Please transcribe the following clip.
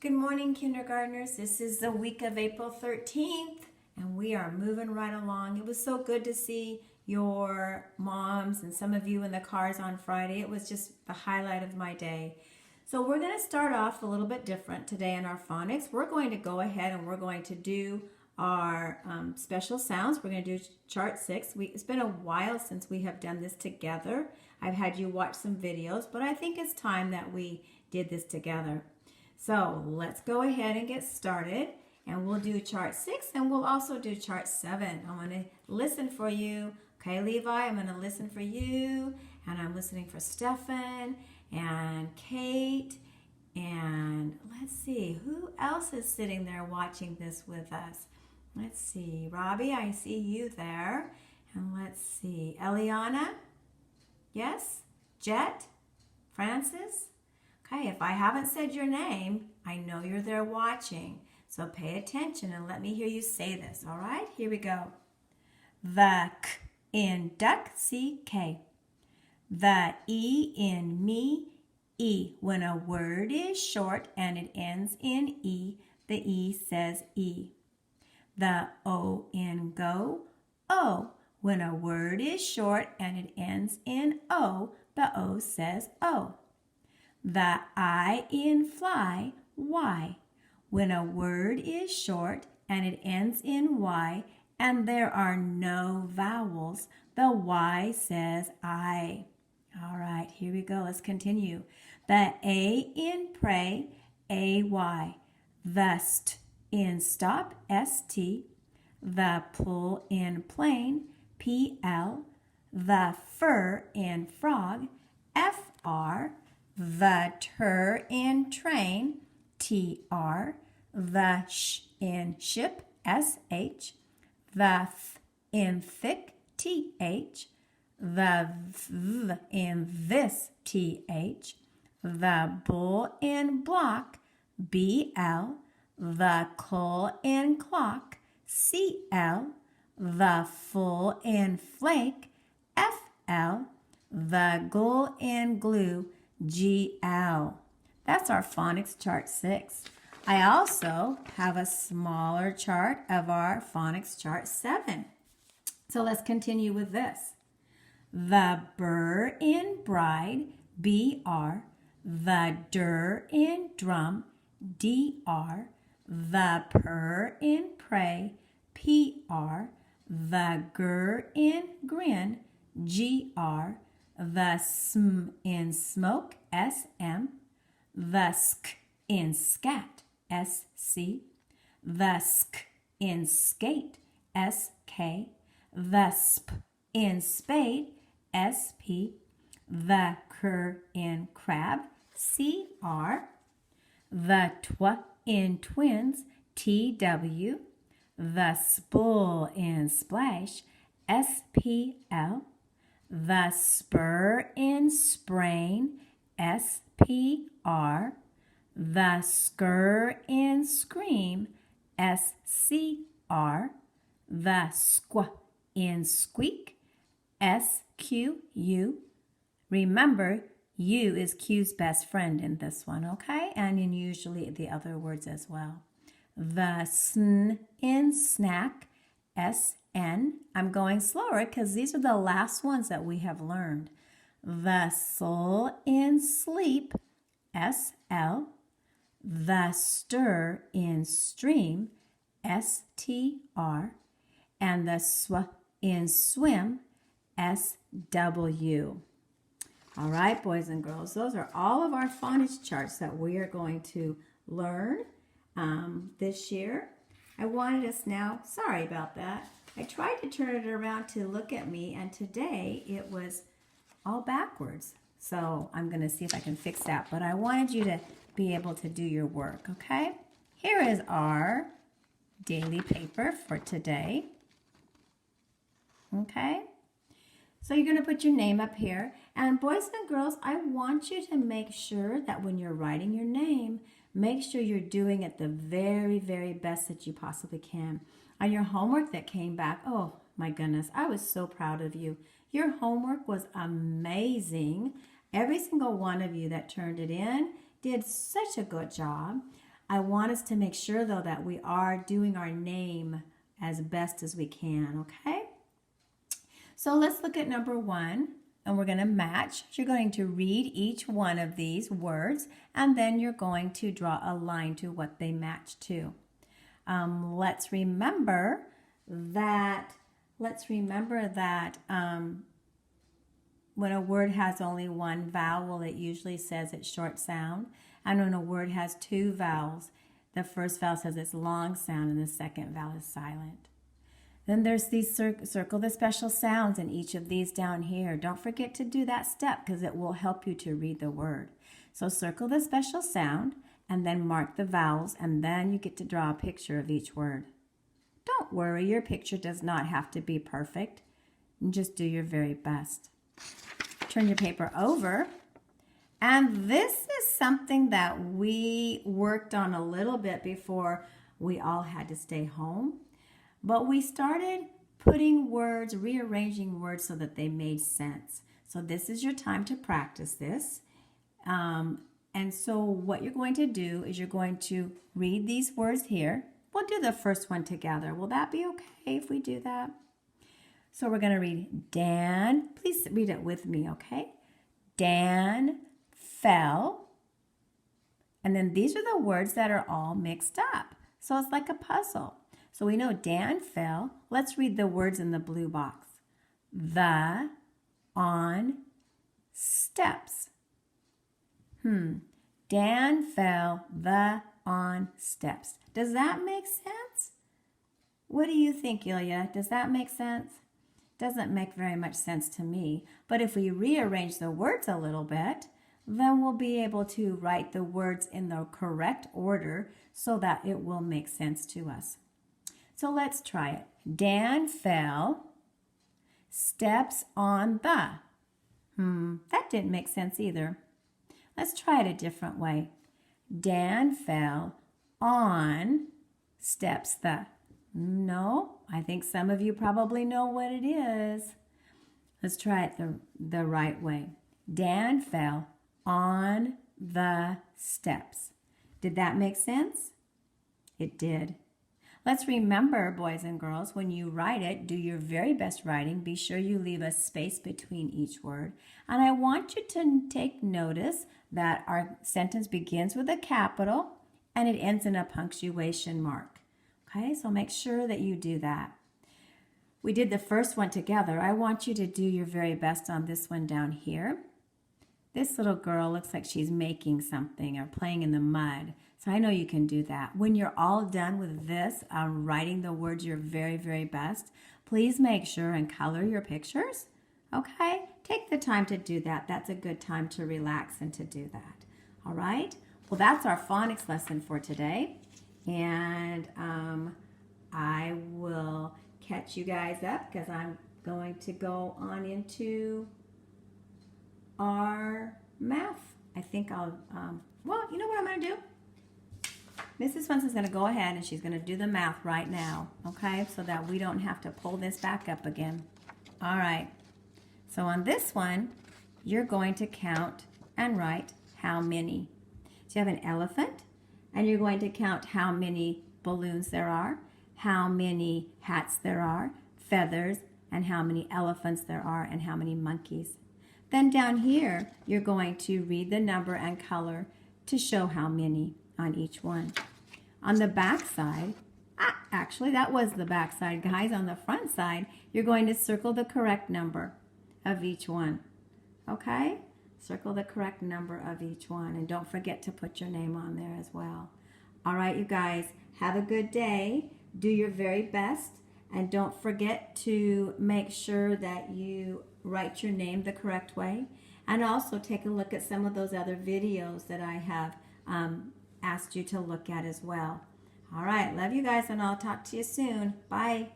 Good morning, kindergartners. This is the week of April 13th, and we are moving right along. It was so good to see your moms and some of you in the cars on Friday. It was just the highlight of my day. So we're going to start off a little bit different today in our phonics. We're going to go ahead and we're going to do our special sounds. We're going to do chart 6. It's been a while since we have done this together. I've had you watch some videos, but I think it's time that we did this together. So let's go ahead and get started, and we'll do chart 6 and we'll also do chart 7. I'm going to listen for you. Okay, Levi, I'm going to listen for you, and I'm listening for Stefan and Kate, and let's see, who else is sitting there watching this with us? Let's see, Robbie, I see you there, and let's see, Eliana, yes, Jet, Francis. Okay, if I haven't said your name, I know you're there watching. So pay attention and let me hear you say this, all right? Here we go. The K in duck, C-K. The E in me, E. When a word is short and it ends in E, the E says E. The O in go, O. When a word is short and it ends in O, the O says O. The I in fly, Y. When a word is short and it ends in Y and there are no vowels, the Y says I. All right, here we go. Let's continue. The A in pray, A-Y. The st in stop, S-T. The pull in plane, P-L. The fur in frog, F-R. The tur in train, T-R. The sh in ship, S-H. The th in thick, T-H. The th in this, T-H. The bull in block, B-L. The cull in clock, C-L. The full in flake, F-L. The gull in glue, G-L. That's our phonics chart 6. I also have a smaller chart of our phonics chart 7. So let's continue with this. The burr in bride, B-R. The dur in drum, D-R. The purr in pray, P-R. The gur in grin, G-R. The sm in smoke, S-M. The sk in scat, S-C. The sk in skate, S-K. The sp in spade, S-P. The cur in crab, C-R. The tw in twins, T-W. The spull in splash, S-P-L. The spur in sprain, S-P-R. The skr in scream, S-C-R. The squ in squeak, S-Q-U. Remember, U is Q's best friend in this one, okay? And in usually the other words as well. The sn in snack, S-N. I'm going slower because these are the last ones that we have learned. The sul in sleep, S-L. The stir in stream, S-T-R. And the sw in swim, S-W. All right, boys and girls, those are all of our phonics charts that we are going to learn this year. I wanted us now, sorry about that. I tried to turn it around to look at me, and today it was all backwards. So I'm going to see if I can fix that, but I wanted you to be able to do your work, okay? Here is our daily paper for today. Okay? So you're going to put your name up here. And boys and girls, I want you to make sure that when you're writing your name, make sure you're doing it the very, very best that you possibly can. On your homework that came back, oh my goodness, I was so proud of you. Your homework was amazing. Every single one of you that turned it in did such a good job. I want us to make sure, though, that we are doing our name as best as we can, okay? So let's look at number 1, and we're going to match. You're going to read each one of these words, and then you're going to draw a line to what they match to. Let's remember that when a word has only one vowel, it usually says it's short sound. And when a word has 2 vowels, the first vowel says it's long sound and the second vowel is silent. Then there's these circle the special sounds in each of these down here. Don't forget to do that step because it will help you to read the word. So circle the special sound and then mark the vowels, and then you get to draw a picture of each word. Don't worry, your picture does not have to be perfect. Just do your very best. Turn your paper over. And this is something that we worked on a little bit before we all had to stay home. But we started putting words, rearranging words so that they made sense. So this is your time to practice this. And so what you're going to do is you're going to read these words here. We'll do the first one together. Will that be okay if we do that? So we're going to read Dan. Please read it with me, okay? Dan fell. And then these are the words that are all mixed up. So it's like a puzzle. So we know Dan fell. Let's read the words in the blue box. The, on, steps. Dan fell the on steps. Does that make sense? What do you think, Ilya? Does that make sense? Doesn't make very much sense to me. But if we rearrange the words a little bit, then we'll be able to write the words in the correct order so that it will make sense to us. So let's try it. Dan fell, steps on the. That didn't make sense either. Let's try it a different way. Dan fell on steps the. No, I think some of you probably know what it is. Let's try it the right way. Dan fell on the steps. Did that make sense? It did. Let's remember, boys and girls, when you write it, do your very best writing. Be sure you leave a space between each word. And I want you to take notice that our sentence begins with a capital and it ends in a punctuation mark. Okay, so make sure that you do that. We did the first one together. I want you to do your very best on this one down here. This little girl looks like she's making something or playing in the mud. So I know you can do that. When you're all done with this, writing the words your very, very best, please make sure and color your pictures. Okay? Take the time to do that. That's a good time to relax and to do that. All right? Well, that's our phonics lesson for today. And I will catch you guys up because I'm going to go on into our math. I think I'll, well, you know what I'm going to do? Mrs. Swenson's going to go ahead and she's going to do the math right now, okay, so that we don't have to pull this back up again. All right. So on this one, you're going to count and write how many. So you have an elephant, and you're going to count how many balloons there are, how many hats there are, feathers, and how many elephants there are, and how many monkeys. Then down here, you're going to read the number and color to show how many on each one. On the back side, actually that was the back side, guys. On the front side, you're going to circle the correct number of each one. Okay? Circle the correct number of each one, and don't forget to put your name on there as well. All right, you guys, have a good day. Do your very best, and don't forget to make sure that you write your name the correct way, and also take a look at some of those other videos that I have asked you to look at as well. All right, love you guys, and I'll talk to you soon. Bye.